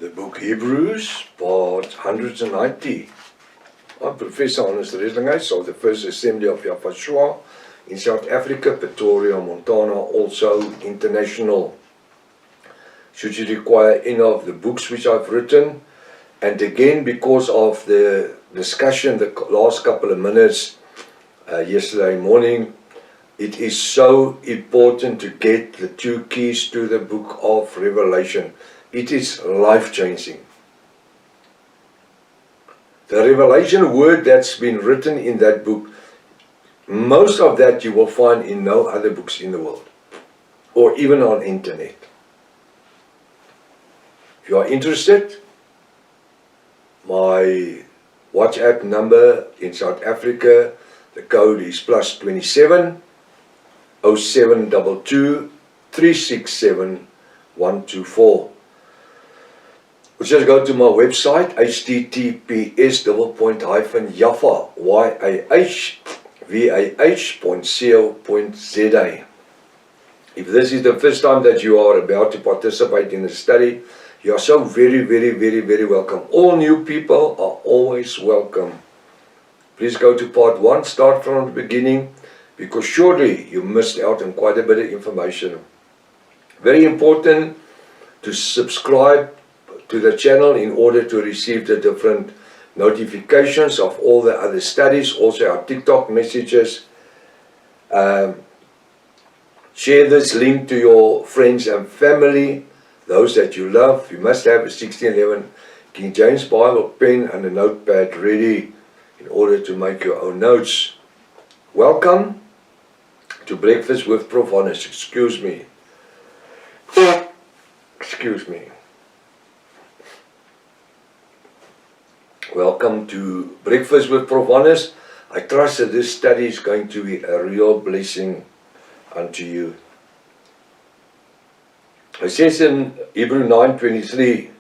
The book Hebrews, part 190. I'm Professor Hannes Reslinghuis of the First Assembly of Yafashua in South Africa, Pretoria, Montana, also international. Should you require any of the books which I've written, and again because of the discussion the last couple of minutes yesterday morning, it is so important to get the 2 keys to the book of Revelation. It is life-changing. The Revelation word that's been written in that book, most of that you will find in no other books in the world, or even on internet. If you are interested, my WhatsApp number in South Africa, the code is +27 0722 367 124. Just go to my website, https://yafah.co.za. If this is the first time that you are about to participate in the study, you are so very welcome. All new people are always welcome. Please go to part 1, start from the beginning, because surely you missed out on quite a bit of information. Very important to subscribe to the channel in order to receive the different notifications of all the other studies, also our TikTok messages. Share this link to your friends and family, those that you love. You must have a 1611 King James Bible pen and a notepad ready in order to make your own notes. Welcome to Breakfast with Prof. Hannes. Excuse me. Welcome to Breakfast with Prof. Hannes. I trust that this study is going to be a real blessing unto you. It says in Hebrews 9:23,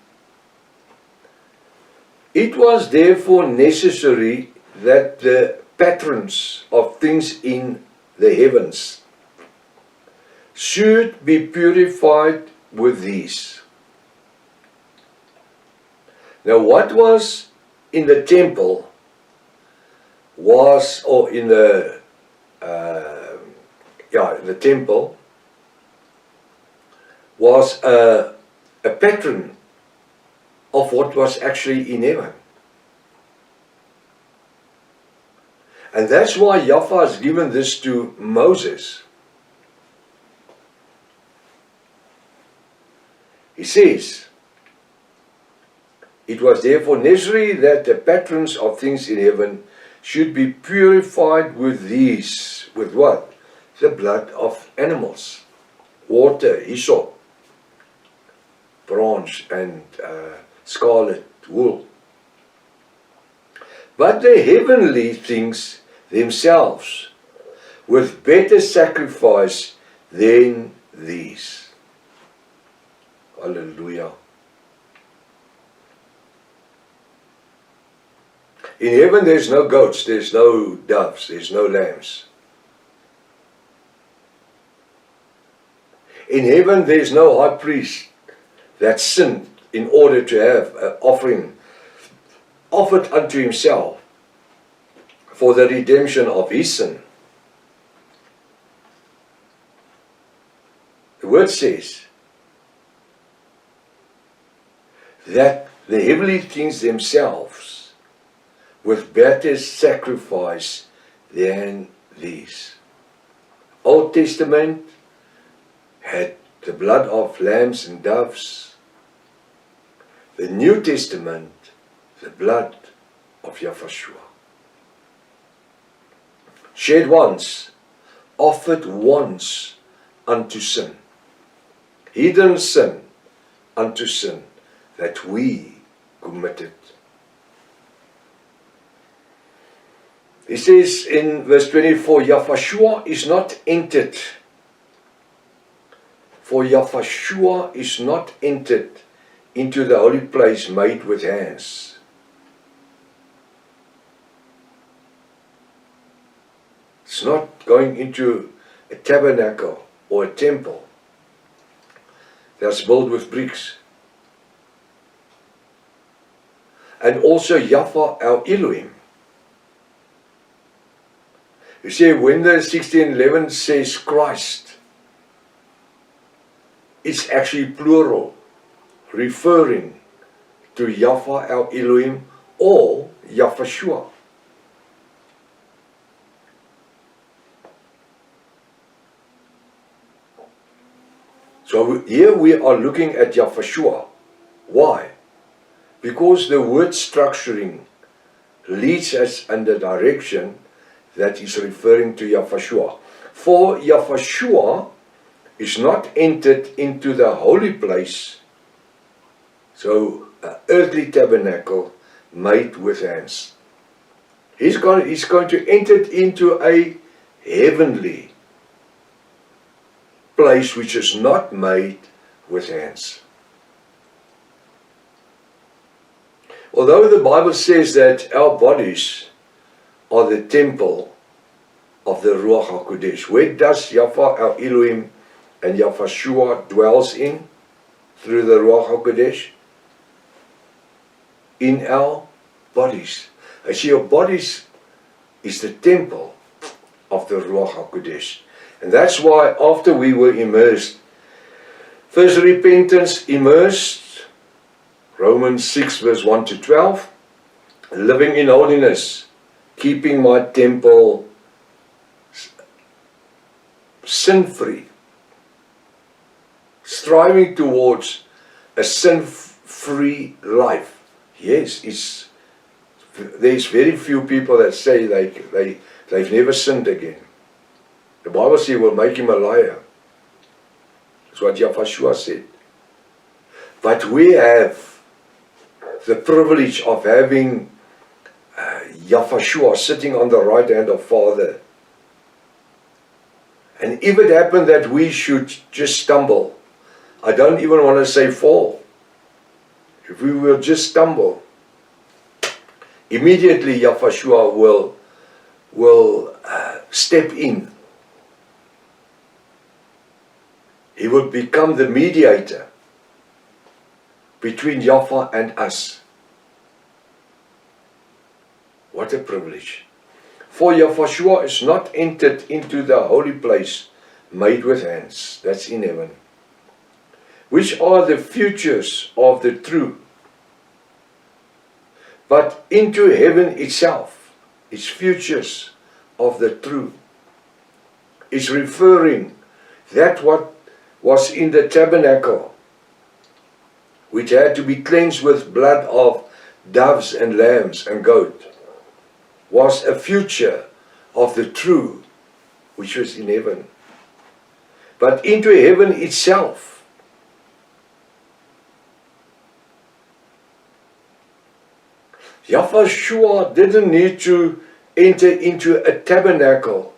it was therefore necessary that the patterns of things in the heavens should be purified with these. Now what was in the temple was, or in the the temple was a pattern of what was actually in heaven. And that's why Yafah has given this to Moses. He says, it was therefore necessary that the patterns of things in heaven should be purified with these. With what? The blood of animals, water, hyssop, bronze, and scarlet wool. But the heavenly things themselves with better sacrifice than these. Hallelujah. In heaven there's no goats, there's no doves, there's no lambs. In heaven there's no high priest that sinned in order to have an offering offered unto himself for the redemption of his sin. The word says that the heavenly things themselves with better sacrifice than these. Old Testament had the blood of lambs and doves. The New Testament, the blood of Yafashua. Shed once, offered once unto sin. Hidden sin unto sin that we committed. He says in verse 24, Yafashua is not entered. For Yafashua is not entered into the holy place made with hands. It's not going into a tabernacle or a temple that's built with bricks. and also Yahweh our Elohim. You see, when the 1611 says Christ, it's actually plural, referring to Yahweh our Elohim or Yahweh. So here we are looking at Yahweh. Why? Because the word structuring leads us in the direction that is referring to Yahweh. For Yahweh is not entered into the holy place, so an earthly tabernacle made with hands. He's going to enter into a heavenly place which is not made with hands. Although the Bible says that our bodies are the temple of the Ruach HaKodesh, where does Yahweh our Elohim and Yahweh dwells in through the Ruach HaKodesh? In our bodies. I see your bodies is the temple of the Ruach HaKodesh. And that's why after we were immersed, first repentance, immersed, Romans 6 verse 1 to 12, living in holiness, keeping my temple sin-free, striving towards a sin-free life. Yes, there's very few people that say they've never sinned again. The Bible says will make him a liar. That's what Yahweh said. But we have the privilege of having Yahweh sitting on the right hand of Father. And if it happened that we should just stumble, I don't even want to say fall. If we will just stumble, immediately Yahweh will step in. He will become the mediator between Yahweh and us. What a privilege. For Yahweh is not entered into the holy place made with hands, that's in heaven, which are the futures of the true, but into heaven itself, its futures of the true, is referring that what was in the tabernacle, which had to be cleansed with blood of doves and lambs and goat, was a future of the true, which was in heaven. But into heaven itself, Yahweh didn't need to enter into a tabernacle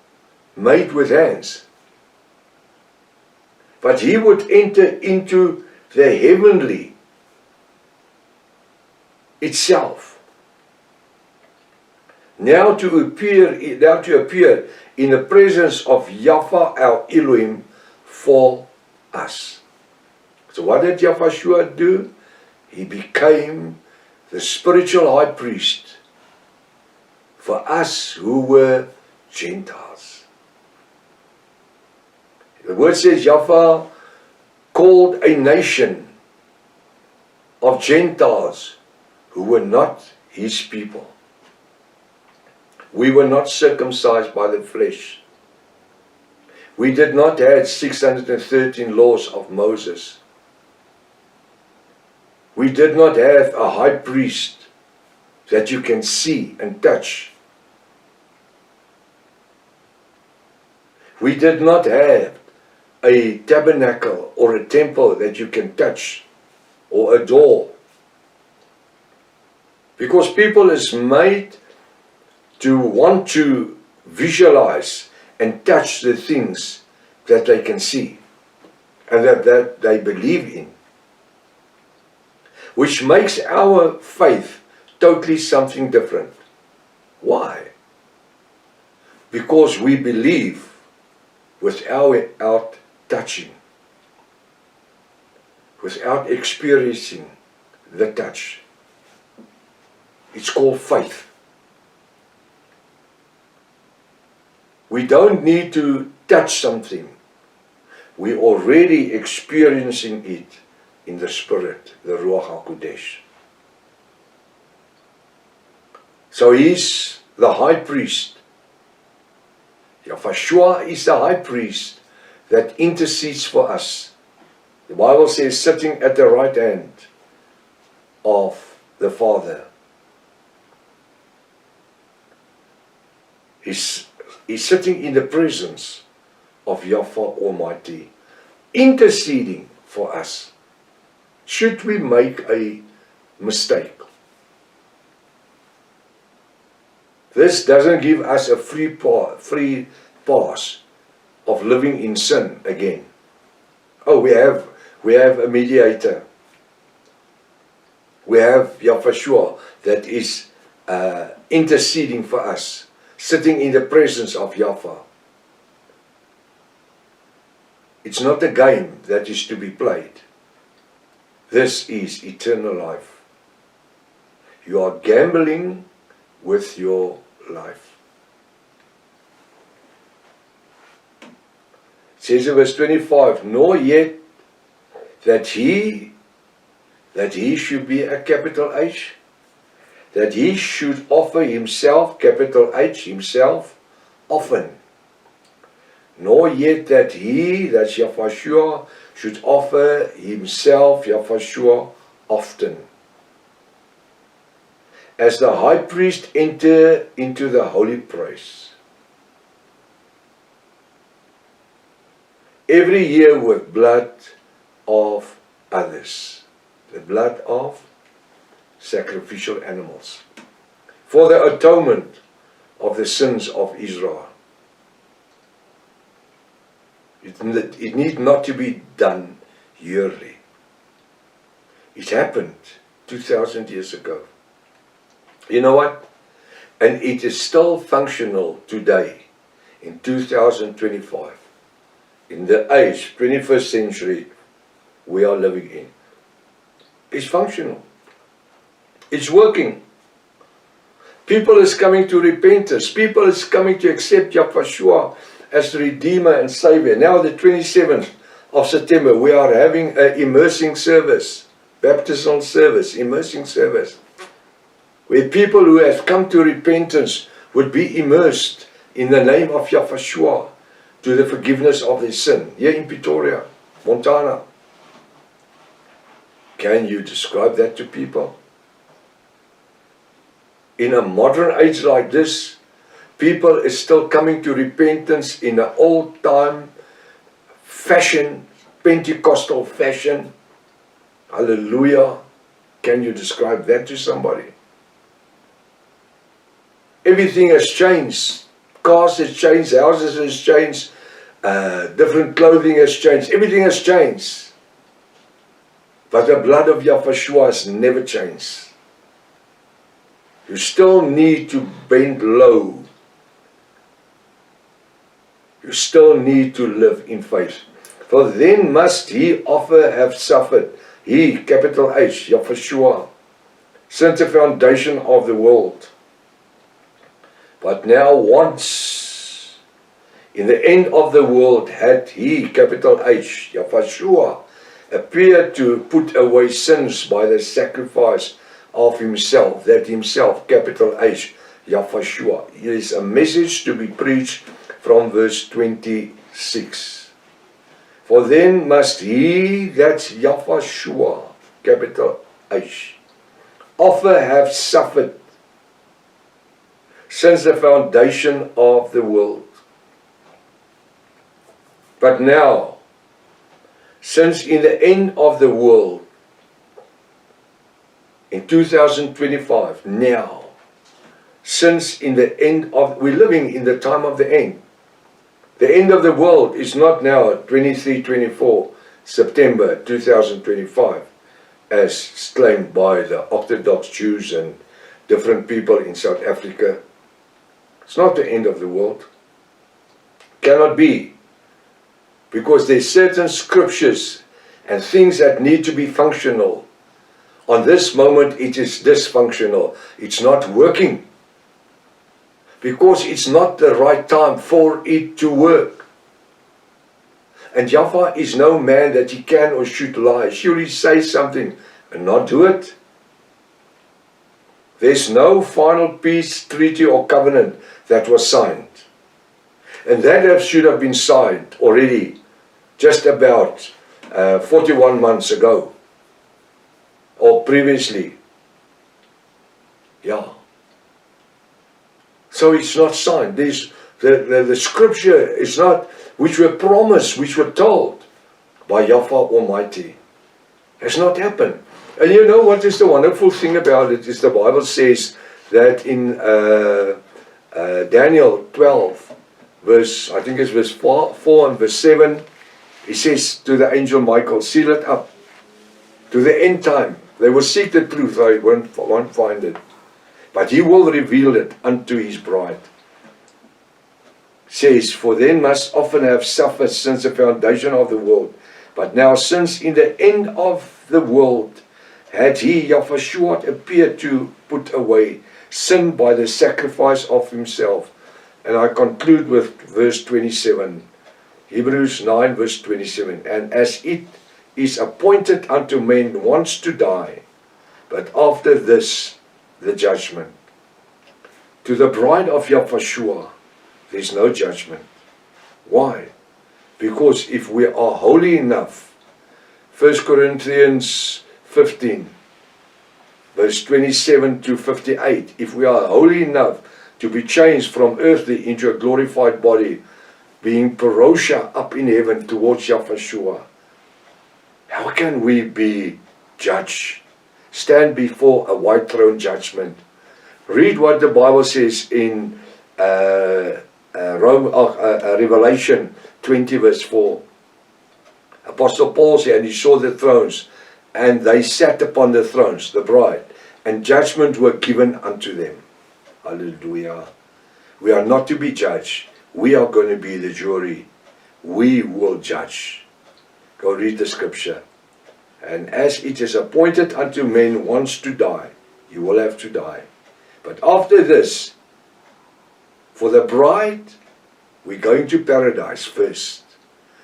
made with hands, but he would enter into the heavenly itself. Now to appear in the presence of Yahweh our Elohim for us. So what did Yahweh do? He became the spiritual high priest for us who were Gentiles. The word says Yahweh called a nation of Gentiles who were not his people. We were not circumcised by the flesh. We did not have 613 laws of Moses. We did not have a high priest that you can see and touch. We did not have a tabernacle or a temple that you can touch or adore. Because people is made to want to visualize and touch the things that they can see and that they believe in, which makes our faith totally something different. Why? Because we believe without touching, without experiencing the touch. It's called faith. We don't need to touch something. We're already experiencing it in the Spirit, the Ruach HaKodesh. So he's the high priest. Yahushua is the high priest that intercedes for us. The Bible says, sitting at the right hand of the Father. He's sitting in the presence of Yahweh Almighty, interceding for us. Should we make a mistake? This doesn't give us a free pass of living in sin again. Oh, we have a mediator. We have Yahushua that is interceding for us, sitting in the presence of Yahweh. It's not a game that is to be played. This is eternal life. You are gambling with your life. It says in verse 25, nor yet that he should be a capital H, that he should offer himself, capital H, himself, often. Nor yet that he, that's Yahushua, should offer himself, Yahushua, often. As the high priest enter into the holy place, every year with blood of others, the blood of sacrificial animals, for the atonement of the sins of Israel. It need not to be done yearly. It happened 2,000 years ago. You know what? And it is still functional today, in 2025, in the age, 21st century, we are living in. It's functional. It's working. People is coming to repentance. People is coming to accept Yahushua as the Redeemer and Savior. Now the 27th of September, we are having an immersing service, baptismal service, immersing service, where people who have come to repentance would be immersed in the name of Yahushua to the forgiveness of their sin. Here in Pretoria, Montana. Can you describe that to people? In a modern age like this, people is still coming to repentance in an old-time fashion, Pentecostal fashion. Hallelujah. Can you describe that to somebody? Everything has changed. Cars has changed, houses has changed, different clothing has changed, everything has changed. But the blood of Yahushua has never changed. You still need to bend low. You still need to live in faith. For then must he offer have suffered, he, capital H, Yahushua, since the foundation of the world. But now once, in the end of the world, had he, capital H, Yahushua, appeared to put away sins by the sacrifice of himself, that himself, capital H, Yahushua. Here is a message to be preached from verse 26. For then must he, that's Yahushua, capital H, offer have suffered since the foundation of the world. But now, since in the end of the world, in 2025, now, since in the end of, we're living in the time of the end. The end of the world is not now 23-24 September 2025, as claimed by the Orthodox Jews and different people in South Africa. It's not the end of the world. Cannot be. Because there's certain scriptures and things that need to be functional On this moment it is dysfunctional. It's not working. Because it's not the right time for it to work. And Yahweh is no man that he can or should lie. Should he say something and not do it? There's no final peace treaty or covenant that was signed. And that should have been signed already just about 41 months ago. Or previously. Yeah. So it's not signed. The scripture is not, which were promised, which were told by Yahweh Almighty, has not happened. And you know what is the wonderful thing about it is the Bible says that in Daniel 12, I think it's verse 4 and verse 7, he says to the angel Michael, seal it up to the end time. They will seek the truth, they won't find it. But he will reveal it unto his bride. Says, for then must often have suffered since the foundation of the world. But now since in the end of the world had he, Yahushua, appeared to put away sin by the sacrifice of himself. And I conclude with verse 27. Hebrews 9 verse 27. And as it is appointed unto men once to die, but after this the judgment. To the bride of Yahushua, there is no judgment. Why? Because if we are holy enough, 1 Corinthians 15, verse 27 to 58, if we are holy enough to be changed from earthly into a glorified body, being parousia up in heaven towards Yahushua, how can we be judged? Stand before a white throne judgment. Read what the Bible says in Revelation 20 verse 4. Apostle Paul said, and he saw the thrones, and they sat upon the thrones, the bride, and judgment were given unto them. Hallelujah. We are not to be judged. We are going to be the jury. We will judge. Go read the scripture. And as it is appointed unto men once to die, you will have to die. But after this, for the bride, we're going to paradise first.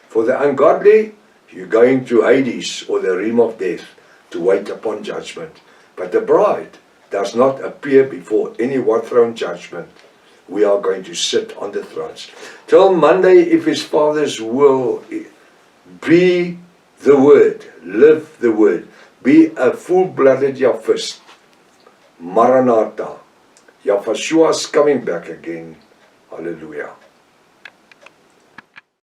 For the ungodly, you're going to Hades or the realm of death to wait upon judgment. But the bride does not appear before any white throne judgment. We are going to sit on the thrones. Till Monday, if his Father's will, be the word, live the word, be a full-blooded Yaphist. Maranatha. Yahushua is coming back again. Hallelujah.